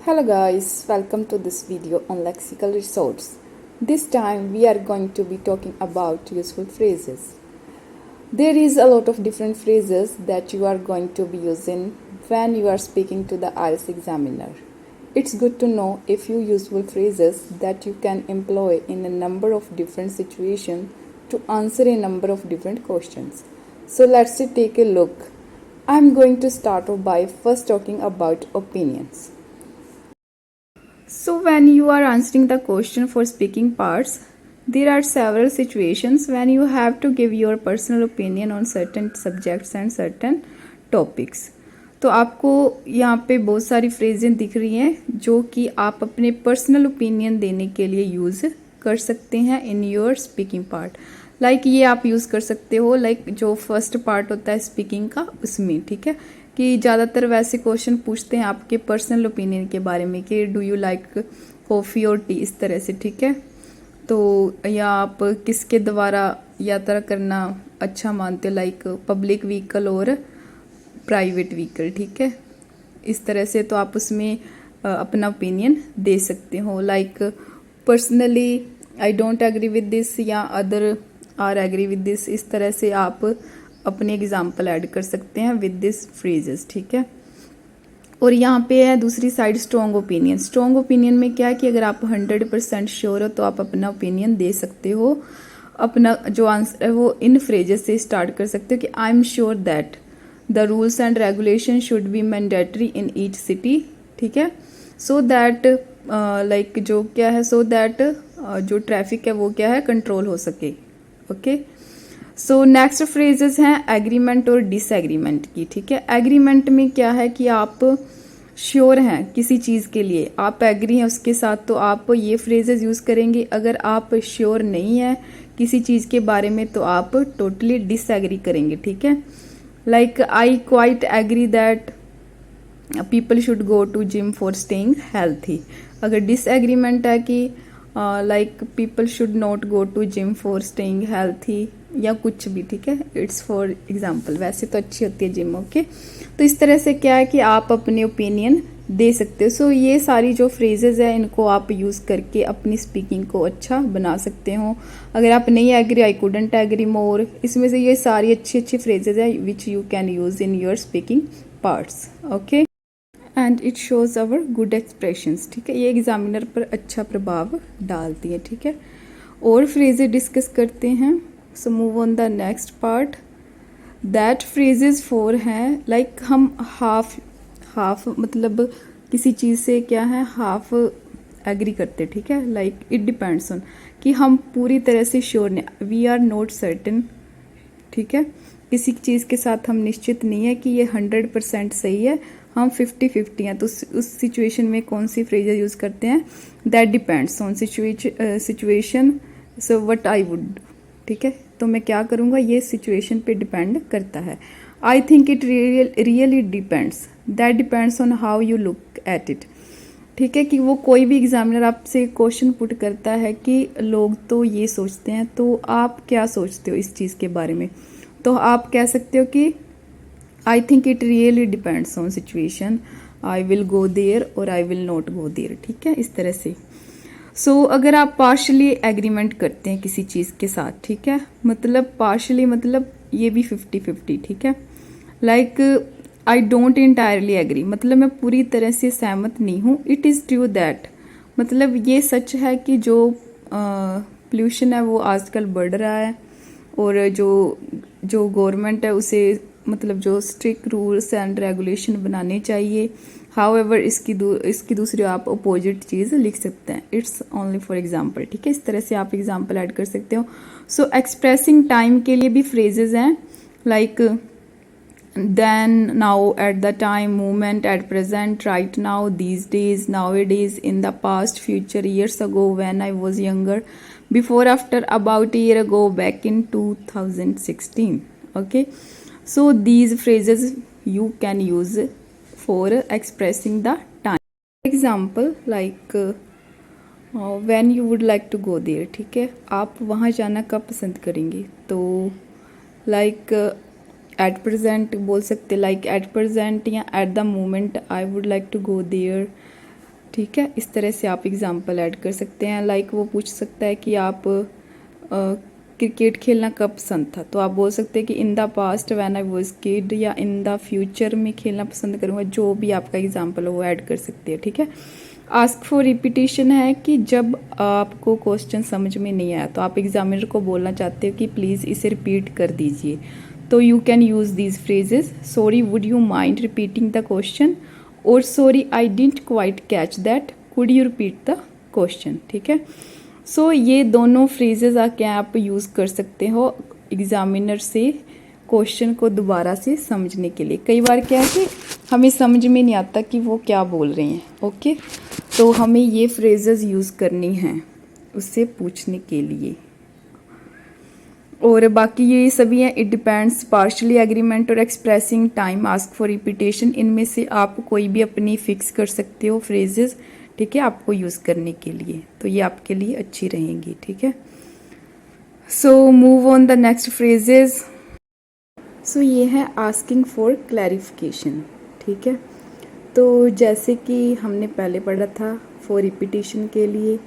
Hello guys, welcome to this video on lexical resource. This time we are going to be talking about useful phrases. There is a lot of different phrases that you are going to be using when you are speaking to the IELTS examiner. It's good to know a few useful phrases that you can employ in a number of different situations to answer a number of different questions. So let's take a look. I'm going to start off by first talking about opinions. So, when you are answering the question for speaking parts, there are several situations when you have to give your personal opinion on certain subjects and certain topics. तो आपको यहाँ पे बहुत सारी फ्रेजें दिख रही हैं जो कि आप अपने पर्सनल ओपिनियन देने के लिए यूज़ कर सकते हैं इन योर स्पीकिंग पार्ट. लाइक ये आप यूज़ कर सकते हो लाइक जो फर्स्ट पार्ट होता है स्पीकिंग का उसमें. ठीक है कि ज़्यादातर वैसे क्वेश्चन पूछते हैं आपके पर्सनल ओपिनियन के बारे में कि डू यू लाइक कॉफ़ी और टी, इस तरह से. ठीक है तो या आप किसके द्वारा यात्रा करना अच्छा मानते हो, लाइक पब्लिक व्हीकल और प्राइवेट व्हीकल. ठीक है इस तरह से तो आप उसमें अपना ओपिनियन दे सकते हो. Like personally I don't agree with this या other are agree with this, इस तरह से आप अपने एग्जाम्पल ऐड कर सकते हैं विद दिस फ्रेजेस. ठीक है और यहाँ पे है दूसरी side strong opinion. Strong opinion में क्या है कि अगर आप 100% श्योर हो तो आप अपना ओपिनियन दे सकते हो. अपना जो आंसर है वो इन फ्रेजेस से स्टार्ट कर सकते हो कि I am sure that the rules and regulation should be mandatory in each city. ठीक है सो दैट लाइक जो क्या है सो दैट जो ट्रैफिक है वो क्या है कंट्रोल हो सके. ओके सो नेक्स्ट फ्रेजेस हैं एग्रीमेंट और डिसएग्रीमेंट की. ठीक है एग्रीमेंट में क्या है कि आप श्योर हैं किसी चीज़ के लिए, आप एग्री हैं उसके साथ, तो आप ये फ्रेजेस यूज़ करेंगे. अगर आप श्योर नहीं है किसी चीज़ के बारे में तो आप टोटली डिसएग्री करेंगे. ठीक है like I quite agree that people should go to gym for staying healthy. अगर डिसएग्रीमेंट है कि like people should not go to gym for staying healthy या कुछ भी. ठीक है इट्स फॉर एग्जाम्पल, वैसे तो अच्छी होती है जिम. ओके तो इस तरह से क्या है कि आप अपने ओपिनियन दे सकते हो. सो ये सारी जो फ्रेजेस है इनको आप यूज़ करके अपनी स्पीकिंग को अच्छा बना सकते हो. अगर आप नहीं agree, I couldn't agree more, इसमें से ये सारी अच्छी अच्छी फ्रेजेस है which you can use in your speaking parts. Okay and it shows our good expressions. ठीक है ये एग्जामिनर पर अच्छा प्रभाव डालती है. ठीक है और फ्रेजेस डिस्कस करते हैं. सो move on the next part. That phrases for हैं लाइक हम हाफ मतलब किसी चीज़ से क्या है हाफ एग्री करते. ठीक है लाइक इट डिपेंड्स ऑन कि हम पूरी तरह से श्योर नहीं, वी आर नॉट सर्टेन. ठीक है किसी चीज़ के साथ हम निश्चित नहीं है कि ये 100% सही है, हम 50-50 हैं. तो उस सिचुएशन में कौन सी फ्रेजेस यूज़ करते हैं, that depends on situation. So what I would. ठीक है तो मैं क्या करूँगा ये सिचुएशन पे डिपेंड करता है. आई think it really depends, that depends on how you look at it. ठीक है कि वो कोई भी एग्जामिनर आपसे क्वेश्चन पुट करता है कि लोग तो ये सोचते हैं तो आप क्या सोचते हो इस चीज़ के बारे में, तो आप कह सकते हो कि I think it really depends on situation, I will go there or I will not go there. ठीक है इस तरह से. सो अगर आप पार्शली एग्रीमेंट करते हैं किसी चीज़ के साथ, ठीक है मतलब पार्शली मतलब ये भी 50-50. ठीक है like I don't entirely agree मतलब मैं पूरी तरह से सहमत नहीं हूँ. इट इज़ ट्रू दैट मतलब ये सच है कि जो पोल्यूशन है वो आजकल बढ़ रहा है और जो गवर्नमेंट है उसे मतलब जो स्ट्रिक्ट रूल्स एंड रेगुलेशन बनाने चाहिए. हाउएवर इसकी दूसरी आप अपोजिट चीज़ लिख सकते हैं. It's only for example. ठीक है इस तरह से आप एग्जांपल ऐड कर सकते हो. सो एक्सप्रेसिंग टाइम के लिए भी फ्रेजेस हैं like then, now, at the time, moment, at present, right now, these days, nowadays, in the past, future, years ago, when I was younger, before, after, about a year ago, back in 2016. Okay so these phrases you can use for expressing the time. Example like when you would like to go there. ठीक है आप वहाँ जाना कब पसंद करेंगे, तो like at present बोल सकते, लाइक एट प्रेजेंट या at the moment I would like to go there. ठीक है, इस तरह से आप एग्जाम्पल ऐड कर सकते हैं। लाइक वो पूछ सकता है कि आप क्रिकेट खेलना कब पसंद था, तो आप बोल सकते हैं कि in the past when I was kid, या इन द फ्यूचर में खेलना पसंद करूँगा। जो भी आपका एग्जाम्पल हो वो ऐड कर सकते हैं। ठीक है, आस्क फॉर रिपीटिशन है कि जब आपको क्वेश्चन समझ में नहीं आया तो आप एग्जामिनर को बोलना चाहते हो कि प्लीज़ इसे रिपीट कर दीजिए, तो you can use these phrases. Sorry, would you mind repeating the question, or sorry I didn't quite catch that, could you repeat the question. ठीक है, सो ये दोनों फ्रेजेस आके आप यूज़ कर सकते हो एग्जामिनर से क्वेश्चन को दोबारा से समझने के लिए। कई बार क्या है कि हमें समझ में नहीं आता कि वो क्या बोल रहे हैं। ओके, तो हमें ये फ्रेजेस यूज़ करनी हैं उससे पूछने के लिए। और बाकी ये सभी हैं, इट डिपेंड्स, पार्शली एग्रीमेंट और expressing time, ask for repetition. इनमें से आप कोई भी अपनी फिक्स कर सकते हो फ्रेजेस, ठीक है, आपको यूज़ करने के लिए, तो ये आपके लिए अच्छी रहेंगी। ठीक है, so move on the next phrases. So ये है आस्किंग फॉर क्लैरिफिकेशन। ठीक है, तो जैसे कि हमने पहले पढ़ा था फॉर रिपीटेशन के लिए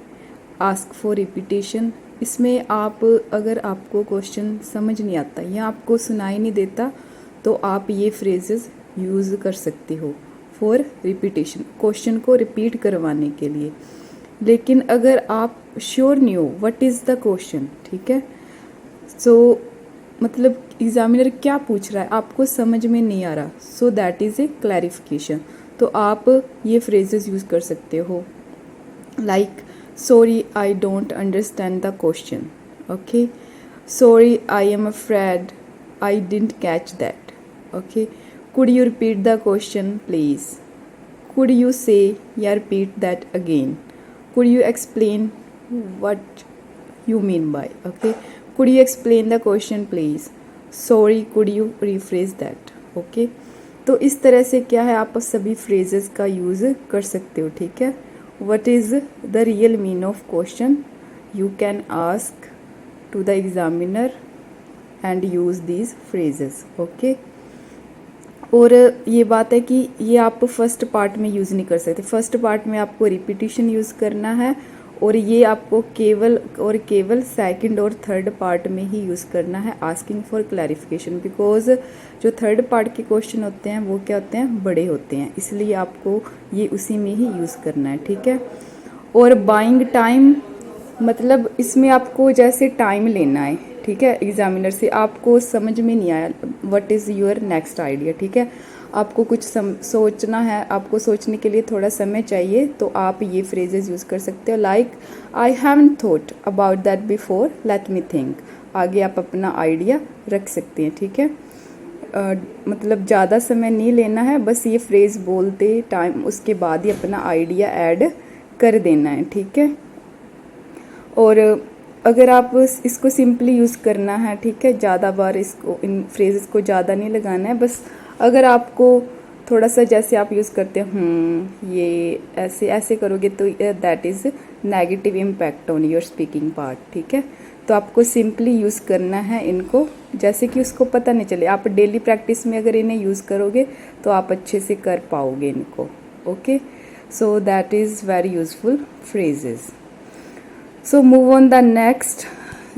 आस्क फॉर रिपीटेशन, इसमें आप अगर आपको क्वेश्चन समझ नहीं आता या आपको सुनाई नहीं देता तो आप ये फ्रेजेस यूज़ कर सकते हो फॉर रिपीटेशन, क्वेश्चन को रिपीट करवाने के लिए। लेकिन अगर आप श्योर नहीं हो व्हाट इज़ द क्वेश्चन, ठीक है, सो मतलब एग्जामिनर क्या पूछ रहा है आपको समझ में नहीं आ रहा, so that is a clarification, तो आप ये फ्रेजेस यूज़ कर सकते हो। Like sorry I don't understand the question, okay, sorry I am afraid I didn't catch that, okay, could you repeat the question please, could you say yeah repeat that again, could you explain what you mean by, okay, could you explain the question please, sorry could you rephrase that, okay। तो इस तरह से क्या है, आप सभी phrases का use कर सकते हो। ठीक है, what is the real meaning of question, you can ask to the examiner and use these phrases, okay। और ये बात है कि ये आप फर्स्ट पार्ट में यूज़ नहीं कर सकते, फर्स्ट पार्ट में आपको रिपीटिशन यूज़ करना है, और ये आपको केवल सेकंड और थर्ड पार्ट में ही यूज़ करना है आस्किंग फॉर क्लैरिफिकेशन, बिकॉज जो थर्ड पार्ट के क्वेश्चन होते हैं वो क्या होते हैं, बड़े होते हैं, इसलिए आपको ये उसी में ही यूज़ करना है। ठीक है, और बाइंग टाइम, मतलब इसमें आपको जैसे टाइम लेना है, ठीक है, एग्जामिनर से आपको समझ में नहीं आया what is your next idea, ठीक है, आपको कुछ सोचना है, आपको सोचने के लिए थोड़ा समय चाहिए, तो आप ये फ्रेजेस यूज़ कर सकते हो। Like I haven't thought about that before, let me think, आगे आप अपना आइडिया रख सकते हैं। ठीक है, मतलब ज़्यादा समय नहीं लेना है, बस ये फ्रेज़ बोलते टाइम उसके बाद ही अपना आइडिया ऐड कर देना है। ठीक है, और अगर आप इसको सिंपली यूज़ करना है, ठीक है, ज़्यादा बार इसको इन फ्रेजेस को ज़्यादा नहीं लगाना है, बस अगर आपको थोड़ा सा जैसे आप यूज़ करते हैं ये ऐसे ऐसे करोगे तो that is negative impact on your speaking part. ठीक है, तो आपको सिंपली यूज़ करना है इनको, जैसे कि उसको पता नहीं चले। आप डेली प्रैक्टिस में अगर इन्हें यूज़ करोगे तो आप अच्छे से कर पाओगे इनको। Okay, so that is very useful phrases. So move on the next,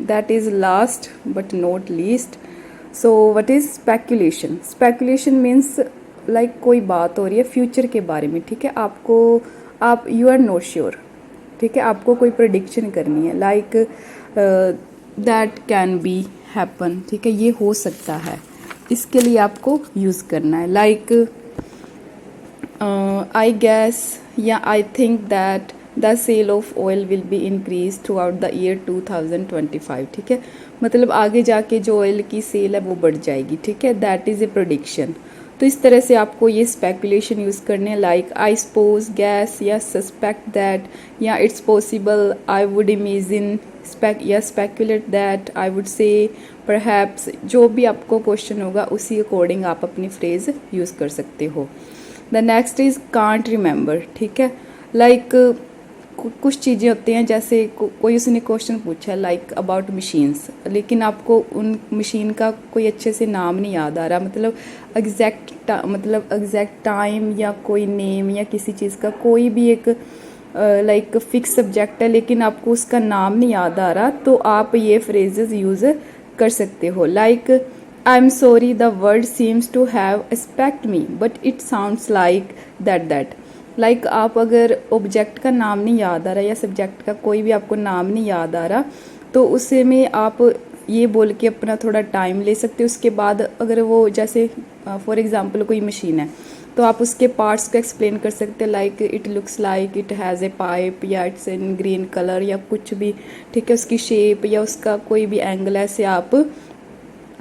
that is last but not least. So what is speculation? Speculation means like कोई बात हो रही है फ्यूचर के बारे में, ठीक है, आप यू आर नॉट श्योर, ठीक है, आपको कोई प्रेडिक्शन करनी है, like that can be happen, ठीक है, ये हो सकता है, इसके लिए आपको यूज़ करना है। लाइक आई गैस या I think that the sale of oil will be increase throughout the year 2025, ठीक है, मतलब आगे जाके जो ऑयल की सेल है वो बढ़ जाएगी, ठीक है, दैट इज़ ए प्रोडिक्शन। तो इस तरह से आपको ये स्पेकुलेशन यूज़ करने, लाइक आई सपोज, गैस, या सस्पेक्ट दैट, या it's possible, I would imagine, या speculate that, I would say, perhaps, जो भी आपको क्वेश्चन होगा उसी अकॉर्डिंग आप अपनी फ्रेज यूज़ कर सकते हो। The next is can't remember, ठीक है, लाइक कुछ चीज़ें होती हैं, जैसे कोई उसने क्वेश्चन पूछा लाइक अबाउट मशीन्स, लेकिन आपको उन मशीन का कोई अच्छे से नाम नहीं याद आ रहा, मतलब एग्जैक्ट टाइम या कोई नेम या किसी चीज़ का कोई भी एक लाइक फिक्स सब्जेक्ट है, लेकिन आपको उसका नाम नहीं याद आ रहा, तो आप ये फ्रेजेस यूज़ कर सकते हो। Like I am sorry the word seems to have expect me but it sounds like that. Like आप अगर ऑब्जेक्ट का नाम नहीं याद आ रहा या सब्जेक्ट का कोई भी आपको नाम नहीं याद आ रहा, तो उसे में आप ये बोल के अपना थोड़ा टाइम ले सकते हो। उसके बाद अगर वो जैसे फॉर एग्जांपल कोई मशीन है, तो आप उसके पार्ट्स को एक्सप्लेन कर सकते हैं, like it looks like it has a pipe, या इट्स इन ग्रीन कलर, या कुछ भी, ठीक है, उसकी शेप या उसका कोई भी एंगल, ऐसे आप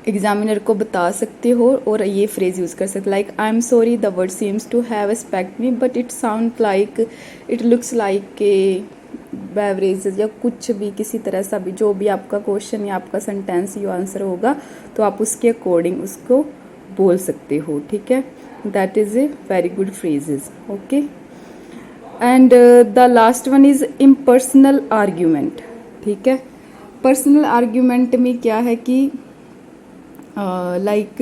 एग्जामिनर को बता सकते हो और ये फ्रेज यूज़ कर सकते, like I am sorry the word seems to have expect me but it sound like it looks like a beverages, या कुछ भी किसी तरह सा भी जो भी आपका क्वेश्चन या आपका सेंटेंस या आंसर होगा, तो आप उसके अकॉर्डिंग उसको बोल सकते हो, ठीक है। That is a very good phrases, okay. And the last one is impersonal argument, ठीक है। पर्सनल आर्ग्यूमेंट में क्या है कि लाइक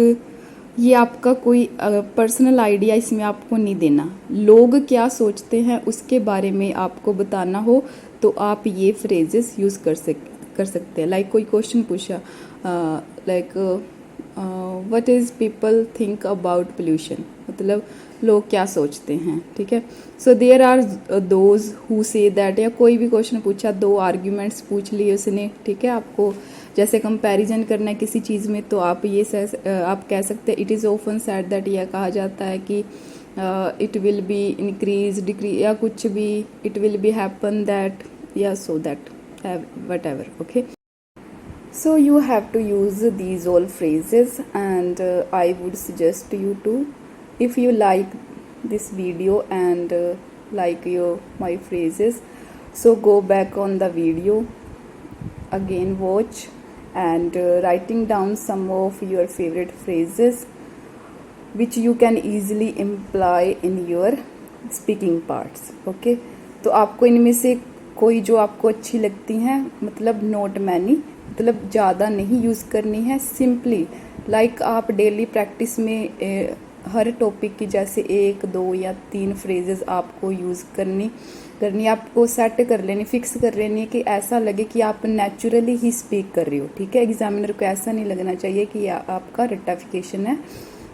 ये आपका कोई पर्सनल आइडिया इसमें आपको नहीं देना, लोग क्या सोचते हैं उसके बारे में आपको बताना हो, तो आप ये फ्रेजेस यूज़ कर सकते हैं। लाइक कोई क्वेश्चन पूछा like what is people think about pollution, मतलब लोग क्या सोचते हैं, ठीक है। So there are those who say that, या कोई भी क्वेश्चन पूछा, दो आर्ग्यूमेंट्स पूछ लिए उसने, ठीक है, आपको जैसे कंपैरिजन करना है किसी चीज़ में, तो आप ये आप कह सकते हैं it is often said that, यह कहा जाता है कि it will be increase decrease, या कुछ भी, it will be happen that, या so that, whatever, okay. So you have to use these all phrases, and I would suggest you to, if you like this video and like my phrases, so go back on the video again, watch, and writing down some of your favorite phrases which you can easily imply in your speaking parts, okay। तो आपको इनमें से कोई जो आपको अच्छी लगती हैं, मतलब नॉट मैनी, मतलब ज़्यादा नहीं यूज़ करनी है, सिंपली लाइक आप डेली प्रैक्टिस में हर टॉपिक की जैसे 1, 2 या 3 फ्रेजेस आपको यूज़ करनी आपको सेट कर लेनी, फिक्स कर लेनी है कि ऐसा लगे कि आप नेचुरली ही स्पीक कर रहे हो, ठीक है। एग्जामिनर को ऐसा नहीं लगना चाहिए कि आपका रट्टाफिकेशन है।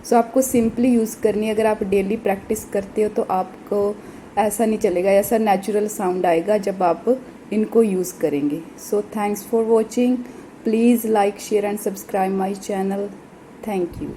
सो आपको सिंपली यूज़ करनी है। अगर आप डेली प्रैक्टिस करते हो तो आपको ऐसा नहीं चलेगा, ऐसा नेचुरल साउंड आएगा जब आप इनको यूज़ करेंगे। So thanks for watching, please like share and subscribe my channel, thank you.